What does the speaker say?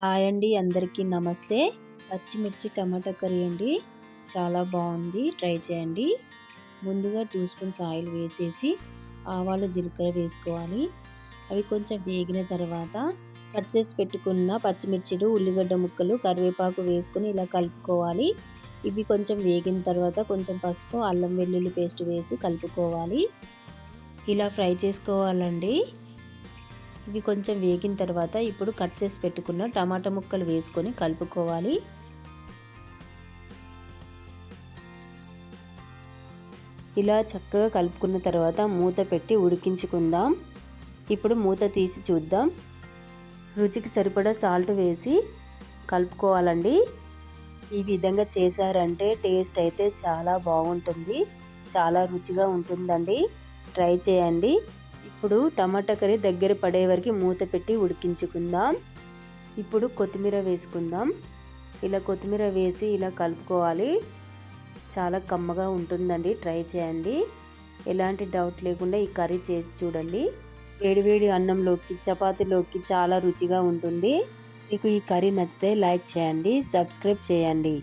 Hi అండి, అందరికీ నమస్తే. పచ్చిమిర్చి టమాటా కర్రీ అండి. చాలా బాగుంది, ట్రై చేయండి. ముందుగా 2 స్పూన్స్ ఆయిల్ వేసేసి ఆవాలు జీలకర్ర వేసుకోవాలి. అవి కొంచెం వేగిన తర్వాత కట్ చేసి పెట్టుకున్న పచ్చిమిర్చిలు, ఉల్లిగడ్డ ముక్కలు, కరివేపాకు వేసుకొని ఇలా కలుపుకోవాలి. ఇవి కొంచెం వేగిన తర్వాత కొంచెం పసుపు, అల్లం వెల్లుల్లి పేస్ట్ వేసి కలుపుకోవాలి. ఇలా ఫ్రై చేసుకోవాలండి. ఇవి కొంచెం వేగిన తర్వాత ఇప్పుడు కట్ చేసి పెట్టుకున్న టమాటా ముక్కలు వేసుకొని కలుపుకోవాలి. ఇలా చక్కగా కలుపుకున్న తర్వాత మూత పెట్టి ఉడికించుకుందాం. ఇప్పుడు మూత తీసి చూద్దాం. రుచికి సరిపడా సాల్ట్ వేసి కలుపుకోవాలండి. ఈ విధంగా చేశారంటే టేస్ట్ అయితే చాలా బాగుంటుంది, చాలా రుచిగా ఉంటుందండి. ట్రై చేయండి. ఇప్పుడు టమాటా కర్రీ దగ్గర పడే వరకు మూత పెట్టి ఉడికించుకుందాం. ఇప్పుడు కొత్తిమీర వేసుకుందాం. ఇలా కొత్తిమీర వేసి ఇలా కలుపుకోవాలి. చాలా కమ్మగా ఉంటుందండి, ట్రై చేయండి. ఎలాంటి డౌట్ లేకుండా ఈ కర్రీ చేసి చూడండి. వేడివేడి అన్నంలోకి, చపాతీలోకి చాలా రుచిగా ఉంటుంది. మీకు ఈ కర్రీ నచ్చితే లైక్ చేయండి, సబ్స్క్రైబ్ చేయండి.